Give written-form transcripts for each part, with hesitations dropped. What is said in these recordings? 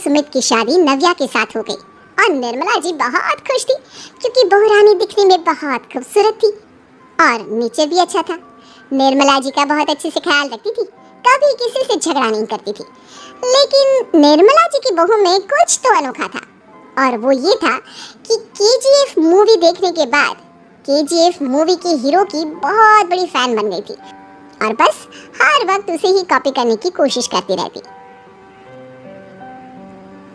सुमित की शादी नव्या के साथ हो गई और निर्मला जी बहुत खुश थी क्योंकि बहुरानी दिखने में बहुत खूबसूरत थी और नेचर भी अच्छा था। निर्मला जी का बहुत अच्छे से ख्याल रखती थी, कभी किसी से झगड़ा नहीं करती थी। लेकिन निर्मला जी की बहू में कुछ तो अनोखा था और वो ये था कि केजीएफ मूवी देखने के बाद केजीएफ मूवी के हीरो की बहुत बड़ी फैन बन गई थी और बस हर वक्त उसे ही कॉपी करने की कोशिश करती रहती।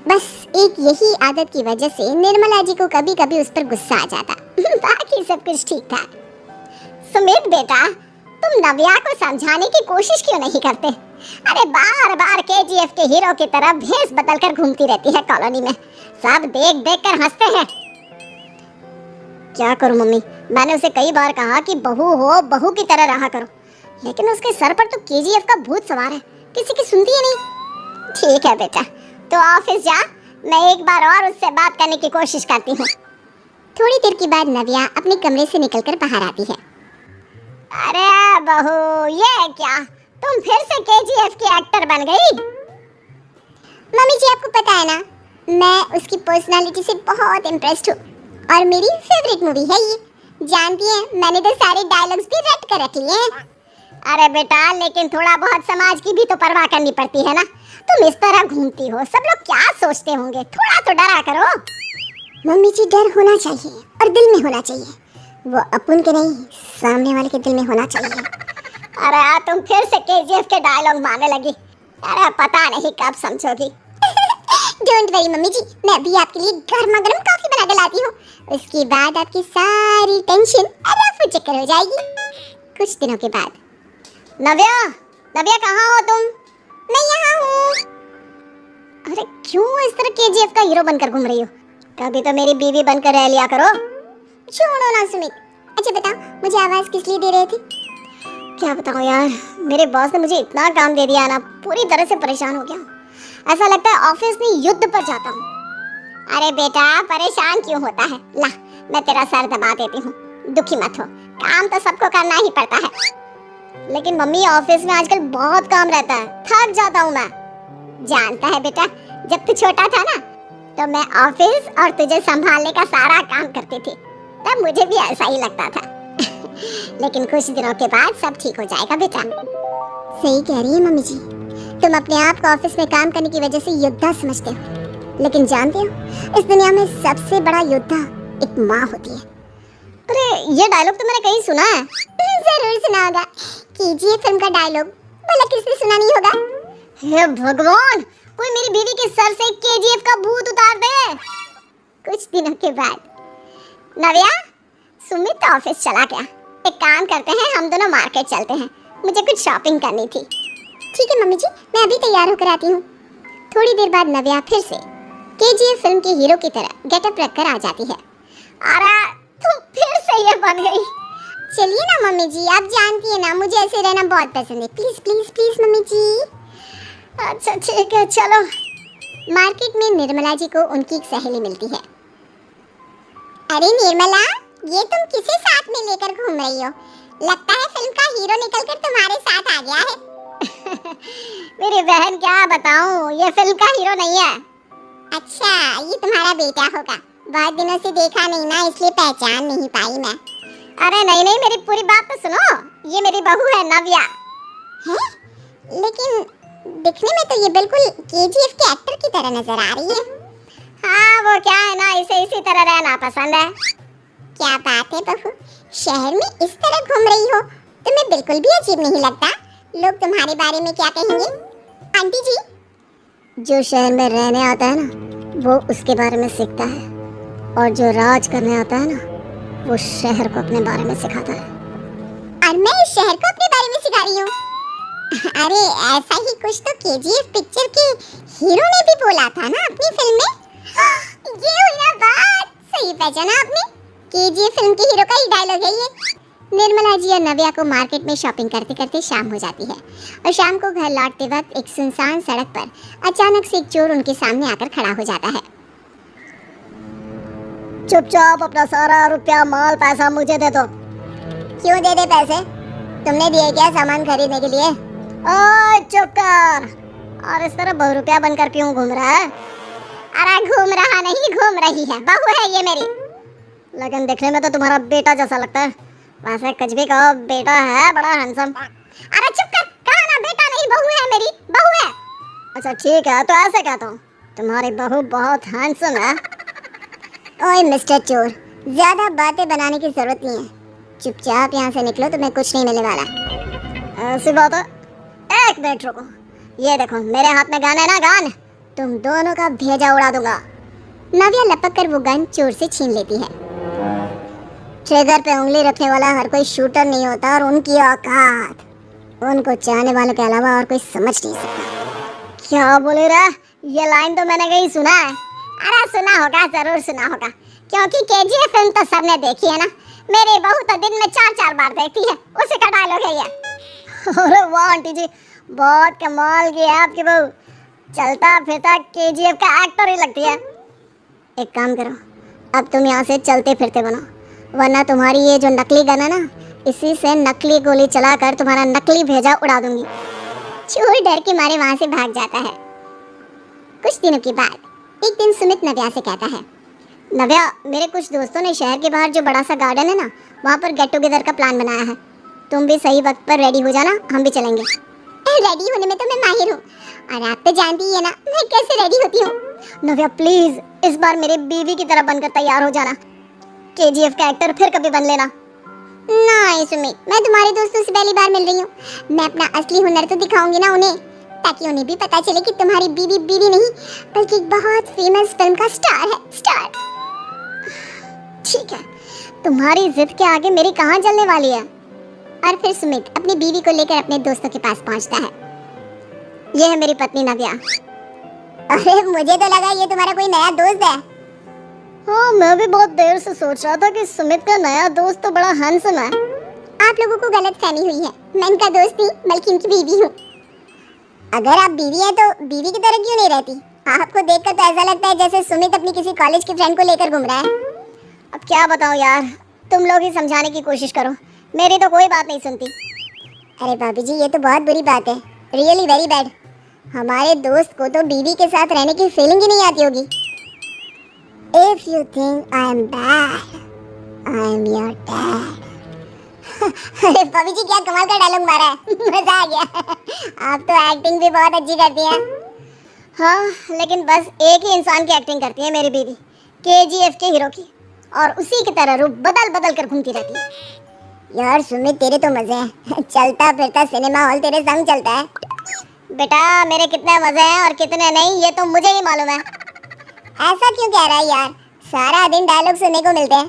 बस एक यही आदत की वजह से निर्मला जी को कभी कभी उस पर गुस्सा आ जाता। बाकी सब कुछ ठीक था। सुमित बेटा, तुम नव्या को समझाने की कोशिश क्यों नहीं करते? अरे बार बार केजीएफ के हीरो की तरह भेष बदलकर घूमती रहती है कॉलोनी में, सब देख देख कर हंसते हैं। क्या करूं मम्मी, मैंने उसे कई बार कहा कि बहू हो, बहू की तरह रहा करो, लेकिन उसके सर पर तो केजीएफ का भूत सवार है, किसी की सुनती ही नहीं। ठीक है बेटा, तो ऑफिस जा, मैं एक बार और उससे बात करने की कोशिश करती हूँ। थोड़ी देर के बाद नव्या अपने कमरे से निकलकर बाहर आती है। अरे बहू, ये क्या, तुम फिर से केजीएफ की एक्टर बन गई? मम्मी जी, आपको पता है ना, मैं उसकी पर्सनालिटी से बहुत इम्प्रेस्ड हूँ और मेरी फेवरेट मूवी है ये। जानती हैं, मैंने तो सारे डायलॉग्स भी रट कर रख लिए हैं। अरे बेटा, लेकिन थोड़ा बहुत समाज की भी तो परवाह करनी पड़ती है ना। तुम इस तरह घूमती हो, सब लोग क्या सोचते होंगे, थोड़ा तो डरा करो। मम्मी जी, डर होना चाहिए और दिल में होना चाहिए, वो अपन के नहीं, सामने वाले के दिल में होना चाहिए। अरे यार, तुम फिर से केजीएफ के डायलॉग मारने लगी। अरे पता नहीं कब समझोगी। डोंट वरी मम्मी जी, मैं अभी आपके लिए गर्मा गर्म कॉफी बना के लाती हूँ। उसके बाद आपकी सारी टेंशन रफू चक्कर हो जाएगी। कुछ दिनों के बाद। नव्या, नव्या कहाँ हो तुम? मैं यहाँ हूँ। अरे क्यों इस तरह केजीएफ का हीरो बनकर घूम रही हो? कभी तो मेरी बीवी बनकर रह लिया करो। छोड़ो ना सुमित। अच्छा बताओ, मुझे आवाज किस लिए दे रहे थे? क्या बताऊँ यार, मेरे बॉस ने मुझे इतना काम दे दिया ना, पूरी तरह से परेशान हो गया। ऐसा लगता है ऑफिस में युद्ध पर जाता हूँ। अरे बेटा, परेशान क्यों होता है? ला, मैं तेरा सर दबा देती हूँ, दुखी मत हो, काम तो सबको करना ही पड़ता है। लेकिन मम्मी, ऑफिस में आजकल बहुत काम रहता है, थक जाता हूँ मैं। जानता है बेटा, जब तू छोटा था ना, तो मैं ऑफिस और तुझे संभालने का सारा काम करती थी, तब मुझे भी ऐसा ही लगता था। लेकिन कुछ दिनों के बाद सब ठीक हो जाएगा बेटा। सही कह रही है मम्मी जी, तुम अपने आप को ऑफिस में काम करने की वजह से योद्धा समझते हो, लेकिन जानते हो, इस दुनिया में सबसे बड़ा योद्धा एक माँ होती है। अरे ये डायलॉग तो मैंने कहीं सुना है। जरूर सुना होगा, केजीएफ फिल्म का डायलॉग, भला किसने सुना नहीं होगा? हे भगवान, कोई मेरी बीवी के सर से केजीएफ का भूत उतार दे। कुछ दिनों के बाद। नव्या, सुमित ऑफिस चला गया, एक काम करते हैं, हम दोनों मार्केट चलते हैं, मुझे कुछ शॉपिंग करनी थी। ठीक है मम्मी जी, मैं अभी तैयार होकर आती हूँ। थोड़ी देर बाद नव्या फिर से केजीएफ फिल्म के हीरो की तरह गेटअप रखकर आ जाती है। अरे तुम फिर से ये बन गई। चलिए ना मम्मी जी, आप जानती है ना, मुझे ऐसे रहना बहुत पसंद है। प्लीज प्लीज प्लीज मम्मी जी। अच्छा ठीक है, चलो। मार्केट में निर्मला जी को उनकी एक सहेली मिलती है। अरे निर्मला, ये तुम किसे साथ में लेकर घूम रही हो? लगता है फिल्म का हीरो निकलकर तुम्हारे साथ आ गया है। मेरी बहन, क्या बताऊं, ये फिल्म का हीरो नहीं है। अच्छा, ये तुम्हारा बेटा होगा, बहुत दिनों से देखा नहीं ना, इसलिए पहचान नहीं पाई मैं। अरे नहीं नहीं, मेरी पूरी बात तो सुनो, ये मेरी बहू है नव्या। हैं? लेकिन दिखने में तो ये बिल्कुल केजीएफ के एक्टर की तरह नजर आ रही है। हाँ, वो क्या है ना, इसे इसी तरह रहना पसंद है। क्या बात है बहू, शहर में इस तरह घूम रही हो, तुम्हें बिल्कुल भी अजीब नहीं लगता? लोग तुम्हारे बारे में क्या कहेंगे? आंटी जी, जो शहर में रहने आता है ना, वो उसके बारे में सीखता है, और जो राज करने आता है ना, वो शहर को अपने बारे में सिखाता है। और मैं इस शहर को अपने बारे में सिखा रही हूँ। अरे ऐसा ही कुछ तो केजीएफ पिक्चर के हीरो ने भी बोला था ना अपनी फिल्म में। ये हुई ना बात, सही पहचाना आपने, केजीएफ फिल्म के हीरो का ही डायलॉग है ये। निर्मला जी और नव्या को मार्केट में शॉपिंग करते करते शाम हो जाती है और शाम को घर लौटते वक्त एक सुनसान सड़क पर अचानक से एक चोर उनके सामने आकर खड़ा हो जाता है। चुपचाप अपना सारा रुपया, माल, पैसा मुझे दे दो। क्यों दे दे पैसे? तुमने दिए क्या सामान खरीदने के लिए? ओए चुप कर, और इस तरह बहुरुपया बनकर क्यों घूम रहा है? अरे घूम रहा नहीं, घूम रही है, बहू है ये मेरी। लेकिन देखने में तो तुम्हारा बेटा जैसा लगता है। वैसे कुछ भी कहो, बेटा है बड़ा हैंडसम। अरे चुप कर, कहा ना बेटा नहीं, बहू है मेरी, बहू है। अच्छा ठीक है, तो ऐसे कहता हूँ, तुम्हारी बहू बहुत हैंडसम है। ओए मिस्टर चोर, ज्यादा बातें बनाने की जरूरत नहीं है, चुपचाप यहाँ से निकलो, तुम्हें कुछ नहीं मिलने वाला। ऐसी बात है? एक मिनट रुको, ये देखो मेरे हाथ में गन है ना, गन, तुम दोनों का भेजा उड़ा दूंगा। नव्या लपक कर वो गन चोर से छीन लेती है। ट्रिगर पे उंगली रखने वाला हर कोई शूटर नहीं होता, और उनकी औकात उनको चाहने वालों के अलावा और कोई समझ नहीं सकता। क्या बोले रे? ये लाइन तो मैंने कहीं सुना है। अरे सुना होगा, जरूर सुना होगा, क्योंकि केजीएफ फिल्म तो सबने देखी है ना। मेरी बहू तो दिन में 4-4 बार देखती है, उसी का डायलॉग है ये। अरे वाह आंटी जी, बहुत कमाल की है आपकी बहू, चलता फिरता केजीएफ का एक्टर ही लगती है। एक काम करो, अब तुम यहाँ से चलते फिरते बनो, वरना तुम्हारी ये जो नकली गन है ना, इसी से नकली गोली चलाकर तुम्हारा नकली भेजा उड़ा दूंगी। चोर डर के मारे वहाँ से भाग जाता है। कुछ दिनों के बाद एक दिन सुमित नव्या से कहता है, नव्या, मेरे कुछ दोस्तों ने शहर के बाहर जो बड़ा सा गार्डन है ना, वहाँ पर गेट टुगेदर का प्लान बनाया है। तुम भी सही वक्त पर रेडी हो जाना, हम भी चलेंगे। रेडी होने में तो मैं माहिर हूँ, और आप तो जानती ही है ना मैं कैसे रेडी होती हूँ। नव्या प्लीज इस बार मेरे बीवी की तरह बनकर तैयार हो जाना, केजीएफ का एक्टर फिर कभी बन लेना। नहीं सुमित, मैं तुम्हारे दोस्तों से पहली बार मिल रही हूँ, मैं अपना असली हुनर तो दिखाऊंगी ना उन्हें, ताकि उन्हें भी पता चले कि तुम्हारी बीवी बीवी नहीं बल्कि एक बहुत फेमस फिल्म का स्टार है, स्टार। ठीक है, तुम्हारी जिद के आगे मेरी कहाँ चलने वाली है। और फिर सुमित अपनी बीवी को लेकर अपने दोस्तों के पास पहुँचता है। ये है मेरी पत्नी नव्या। अरे मुझे तो लगा ये तुम्हारा कोई नया दोस्त है। हाँ, मैं भी बहुत देर से सोच रहा था कि सुमित का नया दोस्त तो बड़ा हैंडसम है। आप लोगों को गलतफहमी हुई है, मैं इनका दोस्त नहीं बल्कि इनकी बीवी हूँ। अगर आप बीवी हैं तो बीवी की तरह क्यों नहीं रहती? आपको देखकर तो ऐसा लगता है जैसे सुमित अपनी किसी कॉलेज की फ्रेंड को लेकर घूम रहा है। अब क्या बताऊँ यार, तुम लोग ही समझाने की कोशिश करो, मेरी तो कोई बात नहीं सुनती। अरे भाभी जी, ये तो बहुत बुरी बात है, रियली वेरी बैड। हमारे दोस्त को तो बीवी के साथ रहने की फीलिंग ही नहीं आती होगी। If you think I am bad, I am your dad. अरे भाभी जी, क्या कमाल का डायलॉग मारा है, मजा आ गया। आप तो एक्टिंग भी बहुत अच्छी करती हैं। हाँ, लेकिन बस एक ही इंसान की एक्टिंग करती है मेरी बीवी, केजीएफ के हीरो की, और उसी की तरह रूप बदल बदल कर घूमती रहती है। यार सुमित, तेरे तो मजे हैं, चलता फिरता सिनेमा हॉल तेरे संग चलता है। बेटा, मेरे कितने मजे हैं और कितने नहीं ये तो मुझे ही मालूम है। ऐसा क्यों कह रहा है यार, सारा दिन डायलॉग सुनने को मिलते हैं,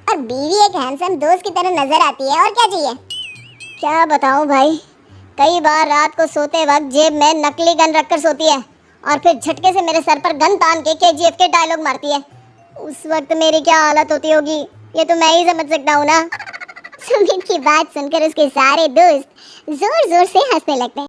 और बीवी एक हैंडसम दोस्त की तरह नजर आती है, और क्या चाहिए। क्या बताऊं भाई, कई बार रात को सोते वक्त जेब में नकली गन रखकर सोती है, और फिर झटके से मेरे सर पर गन तान के केजीएफ के डायलॉग मारती है। उस वक्त मेरी क्या हालत होती होगी, ये तो मैं ही समझ सकता हूँ ना। सुमित की बात सुनकर उसके सारे दोस्त जोर जोर से हंसने लगते हैं।